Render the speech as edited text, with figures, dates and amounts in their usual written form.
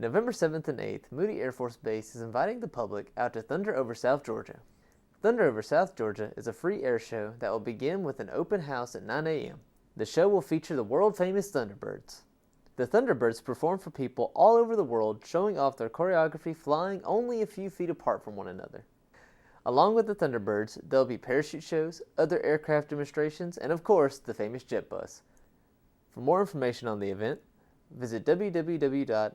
November 7th and 8th, Moody Air Force Base is inviting the public out to Thunder Over South Georgia. Thunder Over South Georgia is a free air show that will begin with an open house at 9 a.m. The show will feature the world-famous Thunderbirds. The Thunderbirds perform for people all over the world, showing off their choreography flying only a few feet apart from one another. Along with the Thunderbirds, there'll be parachute shows, other aircraft demonstrations, and of course, the famous jet bus. For more information on the event, visit www.moody.af.mil.